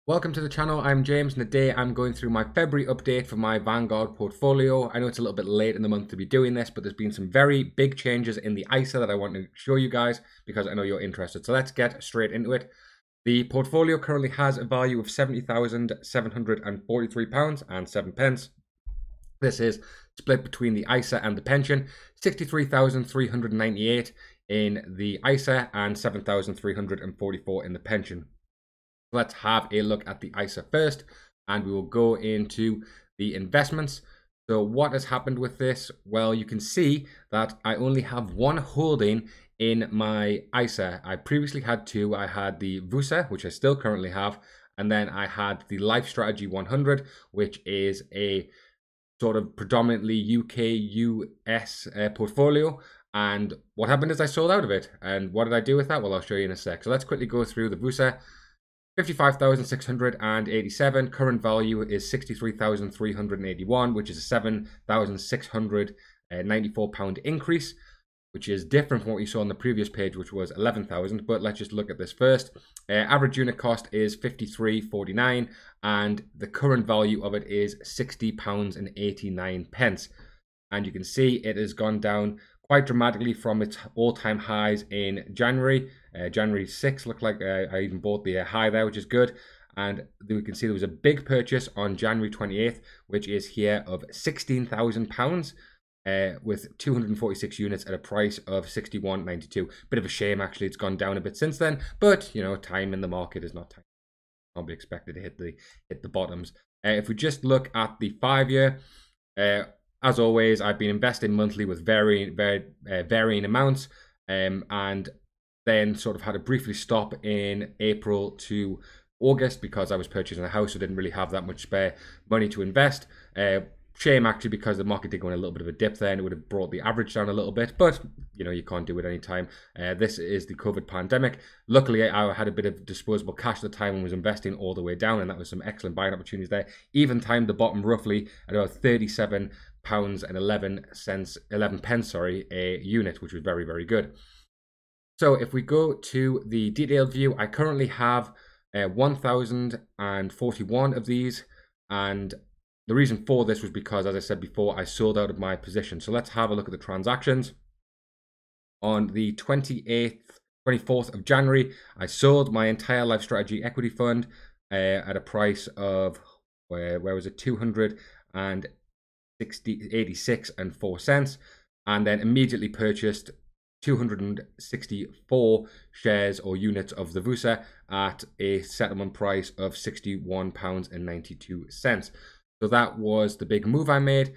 Welcome to the channel. I'm James, and today I'm going through my February update for my Vanguard portfolio. I know it's a little bit late in the month to be doing this, but there's been some very big changes in the ISA that I want to show you guys because I know you're interested. So let's get straight into it. The portfolio currently has a value of £70,743.07. This is split between the ISA and the pension. 63,398 in the ISA and 7,344 in the pension. Let's have a look at the ISA first, and we will go into the investments. So what has happened with this? Well, you can see that I only have one holding in my ISA. I previously had two. I had the VUSA, which I still currently have, and then I had the Life Strategy 100, which is a sort of predominantly UK-US portfolio. And what happened is I sold out of it. And what did I do with that? Well, I'll show you in a sec. So let's quickly go through the VUSA. 55,687. Current value is 63,381, which is a 7,694 pound increase, which is different from what you saw on the previous page, which was 11,000. But let's just look at this first. Average unit cost is 53.49, and the current value of it is £60.89. And you can see it has gone down quite dramatically from its all-time highs in January. January 6th looked like I even bought the high there, which is good. And we can see there was a big purchase on January 28th, which is here of £16,000 with 246 units at a price of 61.92. Bit of a shame, actually, it's gone down a bit since then. But, you know, time in the market is not time. Can't be expected to hit the bottoms. If we just look at the 5-year, as always, I've been investing monthly with varying amounts, and then sort of had to briefly stop in April to August because I was purchasing a house, so didn't really have that much spare money to invest. Shame, actually, because the market did go in a little bit of a dip there, and it would have brought the average down a little bit, but, you know, you can't do it any time. This is the COVID pandemic. Luckily, I had a bit of disposable cash at the time and was investing all the way down, and that was some excellent buying opportunities there. Even timed the bottom roughly at about £37.11 a unit, which was very, very good. So if we go to the detailed view, I currently have 1,041 of these, and the reason for this was because, as I said before, I sold out of my position. So let's have a look at the transactions. On the 24th of January, I sold my entire Life Strategy equity fund at a price of, where was it, 286.04, and then immediately purchased 264 shares or units of the VUSA at a settlement price of £61.92. So that was the big move I made.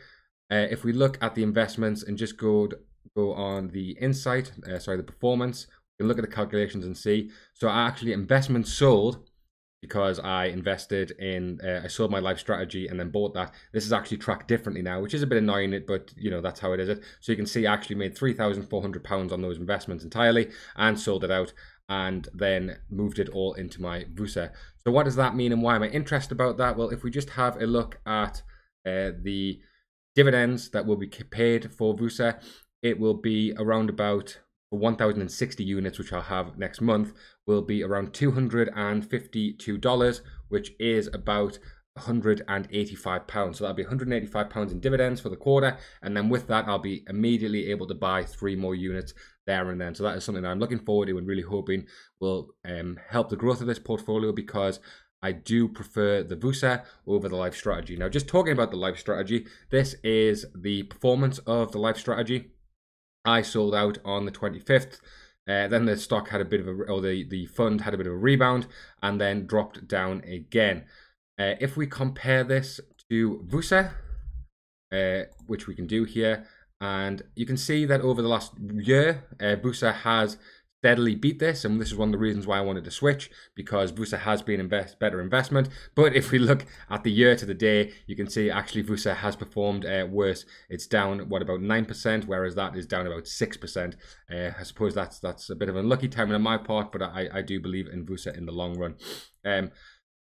If we look at the investments and just go on the insight, the performance, we can look at the calculations and see. So I actually investments sold because I invested in, I sold my Life Strategy and then bought that. This is actually tracked differently now, which is a bit annoying, but you know, that's how it is. So you can see I actually made £3,400 on those investments entirely and sold it out, and then moved it all into my VUSA. So what does that mean, and why am I interested about that? Well, if we just have a look at the dividends that will be paid for VUSA, it will be around about, for 1,060 units, which I'll have next month, will be around $252, which is about £185. So that'll be £185 in dividends for the quarter, and then with that, I'll be immediately able to buy 3 more units there and then. So that is something that I'm looking forward to and really hoping will help the growth of this portfolio, because I do prefer the VUSA over the Life Strategy. Now, just talking about the Life Strategy, this is the performance of the Life Strategy. I sold out on the 25th. Then the stock had a bit of the fund had a bit of a rebound and then dropped down again. If we compare this to VUSA, which we can do here, and you can see that over the last year, VUSA has steadily beat this, and this is one of the reasons why I wanted to switch, because VUSA has been a better investment. But if we look at the year to the day, you can see actually VUSA has performed worse. It's down, what, about 9%, whereas that is down about 6%. I suppose that's a bit of unlucky timing on my part, but I do believe in VUSA in the long run.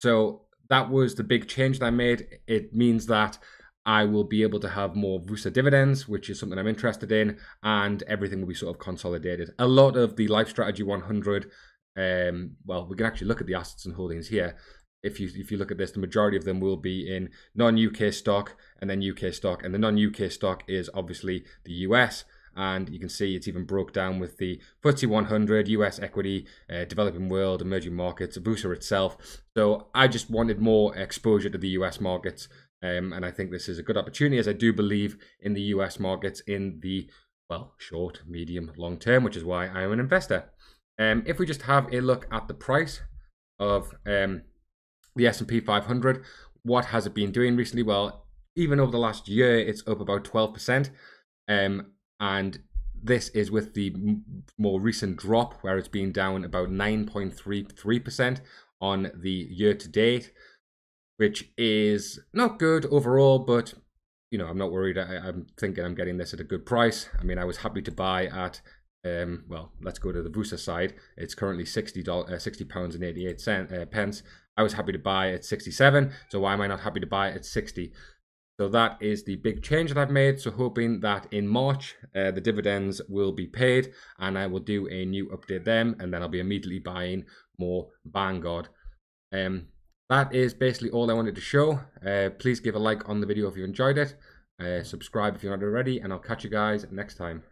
So that was the big change that I made. It means that I will be able to have more VUSA dividends, which is something I'm interested in, and everything will be sort of consolidated. A lot of the Life Strategy 100, well, we can actually look at the assets and holdings here. if you look at this, the majority of them will be in non-UK stock and then UK stock, and the non-UK stock is obviously the US. And you can see it's even broke down with the FTSE 100, US equity, developing world, emerging markets, Bursa itself. So I just wanted more exposure to the US markets. And I think this is a good opportunity, as I do believe in the US markets in the, well, short, medium, long term, which is why I am an investor. If we just have a look at the price of the S&P 500, what has it been doing recently? Well, even over the last year, it's up about 12%. And this is with the more recent drop, where it's been down about 9.33% on the year to date, which is not good overall, but you know, I'm not worried. I'm thinking I'm getting this at a good price. I mean, I was happy to buy at well, let's go to the Bursa side. It's currently £60 and 88 pence. I was happy to buy at 67. So why am I not happy to buy at 60? So that is the big change that I've made. So hoping that in March, the dividends will be paid and I will do a new update then, and then I'll be immediately buying more Vanguard. That is basically all I wanted to show. Please give a like on the video if you enjoyed it. Subscribe if you're not already, and I'll catch you guys next time.